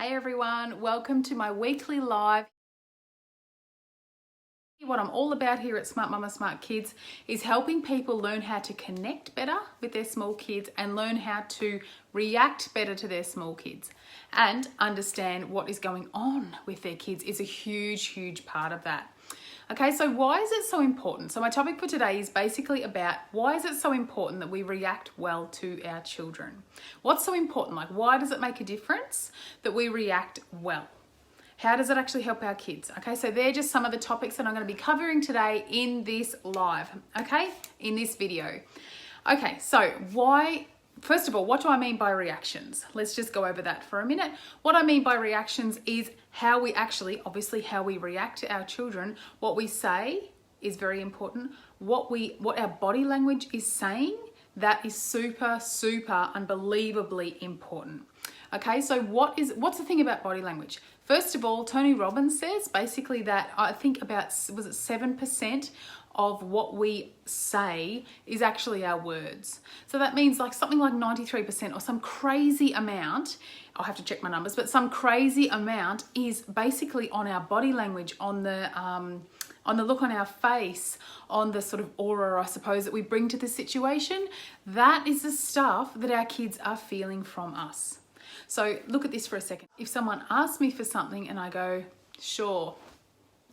Hey everyone, welcome to my weekly live. What I'm all about here at Smart Mama Smart Kids is helping people learn how to connect better with their small kids and learn how to react better to their small kids and understand what is going on with their kids is a huge part of that. Okay, so why is it so important? So my topic for today is basically about why is it so important that we react well to our children? What's so important? Like, why does it make a difference that we react well? How does it actually help our kids? Okay, so they're just some of the topics that I'm going to be covering today in this live, okay, in this video. Okay, so first of all, what do I mean by reactions? Let's just go over that for a minute. What I mean by reactions is how we obviously how we react to our children. What we say is very important. What our body language is saying, that is super unbelievably important. Okay, so what's the thing about body language? First of all, Tony Robbins says basically that I think about, was it 7% of what we say is actually our words. So that means like something like 93% or some crazy amount, I'll have to check my numbers, but some crazy amount is basically on our body language, on the look on our face, on the sort of aura, I suppose, that we bring to the situation. That is the stuff that our kids are feeling from us. So look at this for a second. If someone asks me for something and I go, sure,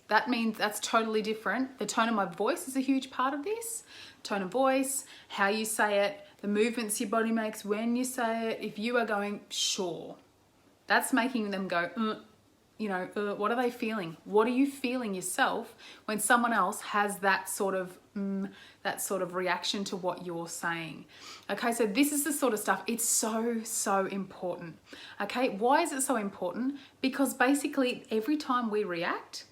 that means that's totally different. The tone of my voice is a huge part of this. Tone of voice, how you say it, the movements your body makes when you say it. If you are going, sure, that's making them go, what are they feeling? What are you feeling yourself when someone else has that sort of reaction to what you're saying? Okay, so this is the sort of stuff, it's so important. Okay, why is it so important? Because basically every time we react,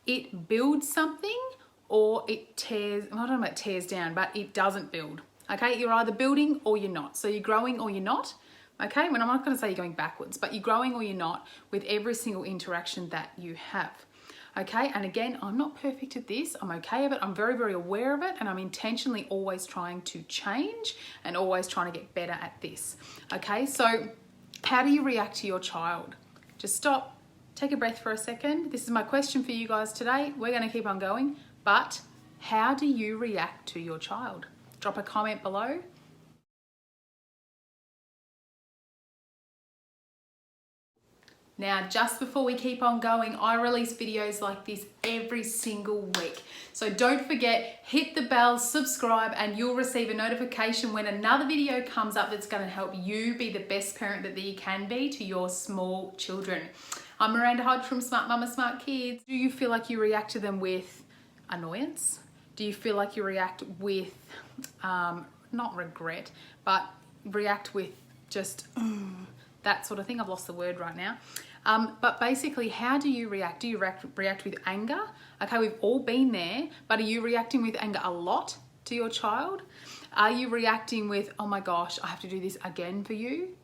it builds something or it tears, I don't know about tears down, but it doesn't build. Okay, you're either building or you're not. So you're growing or you're not. Okay, I'm not going to say you're going backwards, but you're growing or you're not with every single interaction that you have. Okay, and again, I'm not perfect at this. I'm okay with it. I'm very aware of it, and I'm intentionally always trying to change and always trying to get better at this. Okay, so how do you react to your child? Just stop, take a breath for a second. This is my question for you guys today. We're going to keep on going, but how do you react to your child? Drop a comment below. Now, just before we keep on going, I release videos like this every single week. So don't forget, hit the bell, subscribe, and you'll receive a notification when another video comes up that's going to help you be the best parent that you can be to your small children. I'm Miranda Hodge from Smart Mama Smart Kids. Do you feel like you react to them with annoyance? Do you feel like you react with, not regret, but react with just, that sort of thing? I've lost the word right now. But basically, how do you react? Do you react with anger? Okay, we've all been there, but are you reacting with anger a lot to your child? Are you reacting with, oh my gosh, I have to do this again for you?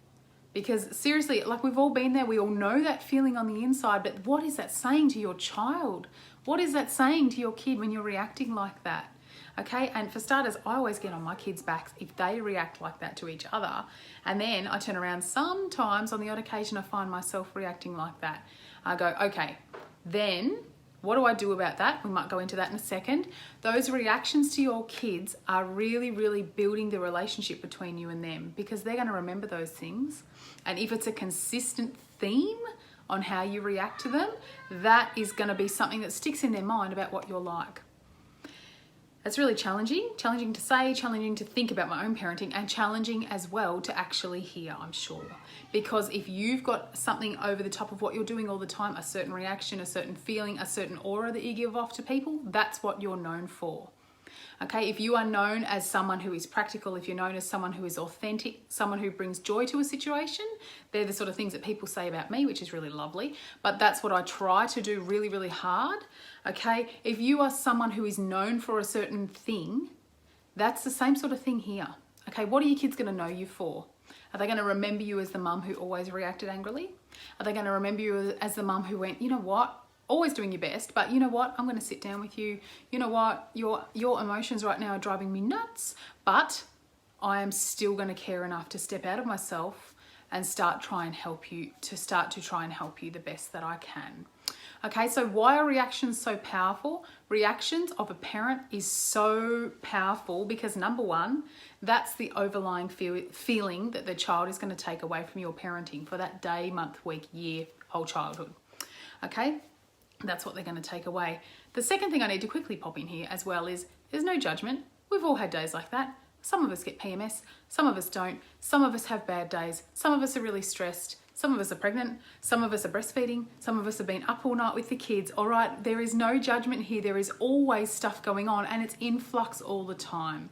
Because seriously, like, we've all been there. We all know that feeling on the inside, but what is that saying to your child? What is that saying to your kid when you're reacting like that? Okay, and for starters, I always get on my kids' backs if they react like that to each other. And then I turn around, sometimes on the odd occasion, I find myself reacting like that. I go, okay, then what do I do about that? We might go into that in a second. Those reactions to your kids are really building the relationship between you and them, because they're going to remember those things. And if it's a consistent theme on how you react to them, that is going to be something that sticks in their mind about what you're like. It's really challenging to say, challenging to think about my own parenting, and challenging as well to actually hear, I'm sure. Because if you've got something over the top of what you're doing all the time, a certain reaction, a certain feeling, a certain aura that you give off to people, that's what you're known for. Okay, if you are known as someone who is practical, if you're known as someone who is authentic, someone who brings joy to a situation, they're the sort of things that people say about me, which is really lovely. But that's what I try to do really hard. Okay, if you are someone who is known for a certain thing, that's the same sort of thing here. Okay, what are your kids going to know you for? Are they going to remember you as the mum who always reacted angrily? Are they going to remember you as the mum who went, you know what? Always doing your best, but you know what? I'm going to sit down with you. You know what? Your emotions right now are driving me nuts, but I am still going to care enough to step out of myself and start to try and help you the best that I can. Okay, so why are reactions so powerful? Reactions of a parent is so powerful because number one, that's the overlying feeling that the child is going to take away from your parenting for that day, month, week, year, whole childhood. Okay, that's what they're going to take away. The second thing I need to quickly pop in here as well is there's no judgment. We've all had days like that. Some of us get PMS, some of us don't. Some of us have bad days. Some of us are really stressed. Some of us are pregnant. Some of us are breastfeeding. Some of us have been up all night with the kids. All right, there is no judgment here. There is always stuff going on and it's in flux all the time.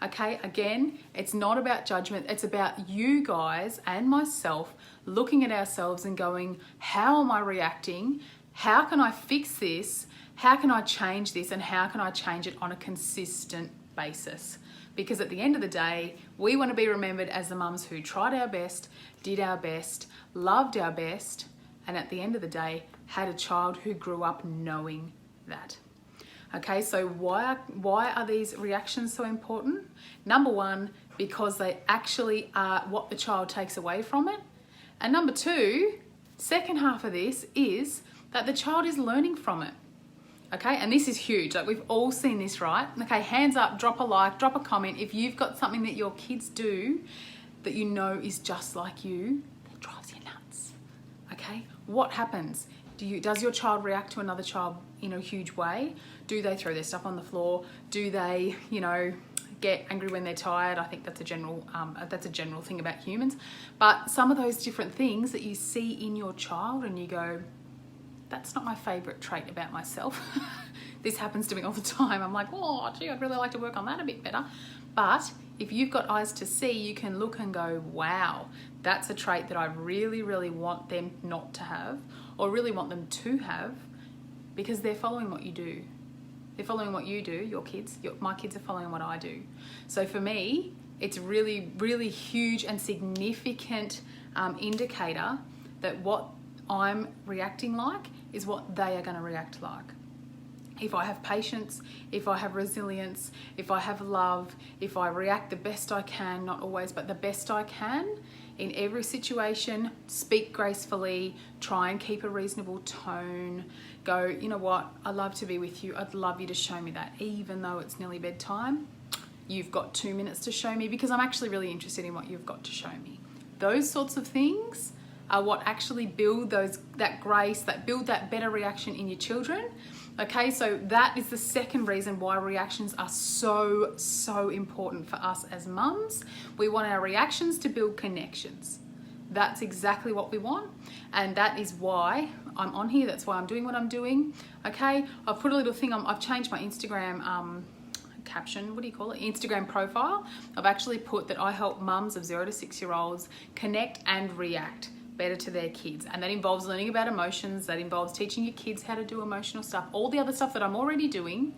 Okay, again, it's not about judgment. It's about you guys and myself looking at ourselves and going, how am I reacting? How can I fix this? How can I change this? And how can I change it on a consistent basis? Because at the end of the day, we want to be remembered as the mums who tried our best, did our best, loved our best, and at the end of the day, had a child who grew up knowing that. Okay, so why are these reactions so important? Number one, because they actually are what the child takes away from it. And number two, second half of this is that the child is learning from it. Okay, and this is huge. Like, we've all seen this, right? Okay, hands up, drop a like, drop a comment. If you've got something that your kids do that you know is just like you, that drives you nuts. Okay, what happens? Does your child react to another child in a huge way? Do they throw their stuff on the floor? Do they, get angry when they're tired? I think that's a general thing about humans. But some of those different things that you see in your child and you go, that's not my favorite trait about myself. This happens to me all the time. I'm like, oh, gee, I'd really like to work on that a bit better. But if you've got eyes to see, you can look and go, wow, that's a trait that I really, really want them not to have, or really want them to have, because they're following what you do. They're following what you do, your kids. My kids are following what I do. So for me, it's really, really huge and significant indicator that what I'm reacting like is what they are going to react like. If I have patience, if I have resilience, if I have love, if I react the best I can, not always, but the best I can in every situation, speak gracefully, try and keep a reasonable tone, go, you know what, I love to be with you. I'd love you to show me that, even though it's nearly bedtime. You've got 2 minutes to show me because I'm actually really interested in what you've got to show me. Those sorts of things are what actually build that grace, that build that better reaction in your children. Okay, so that is the second reason why reactions are so, so important for us as mums. We want our reactions to build connections. That's exactly what we want. And that is why I'm on here. That's why I'm doing what I'm doing. Okay, I've put a little thing on, I've changed my Instagram caption, what do you call it? Instagram profile. I've actually put that I help mums of 0 to 6 year olds connect and react better to their kids, and that involves learning about emotions, that involves teaching your kids how to do emotional stuff, all the other stuff that I'm already doing.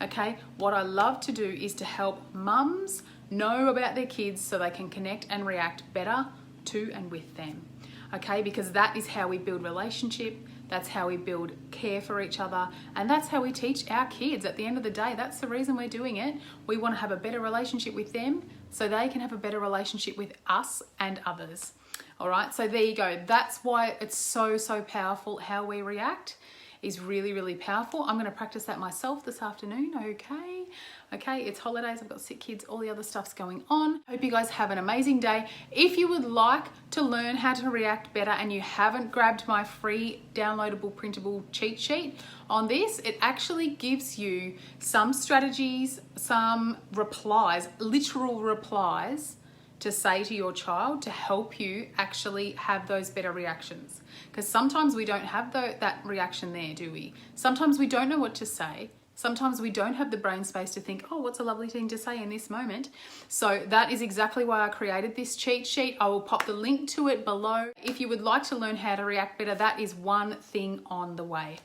Okay, what I love to do is to help mums know about their kids so they can connect and react better to and with them. Okay, because that is how we build relationship, that's how we build care for each other, and that's how we teach our kids. At the end of the day, that's the reason we're doing it. We want to have a better relationship with them so they can have a better relationship with us and others. All right, so there you go. That's why it's so, so powerful. How we react is really, really powerful. I'm going to practice that myself this afternoon, okay? Okay, it's holidays, I've got sick kids, all the other stuff's going on. Hope you guys have an amazing day. If you would like to learn how to react better and you haven't grabbed my free downloadable printable cheat sheet on this, it actually gives you some strategies, some replies, literal replies, to say to your child to help you actually have those better reactions. Because sometimes we don't have that reaction there, do we? Sometimes we don't know what to say. Sometimes we don't have the brain space to think, oh, what's a lovely thing to say in this moment? So that is exactly why I created this cheat sheet. I will pop the link to it below. If you would like to learn how to react better, that is one thing on the way.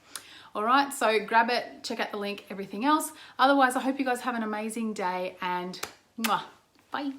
All right, so grab it, check out the link, everything else. Otherwise, I hope you guys have an amazing day and mwah, bye.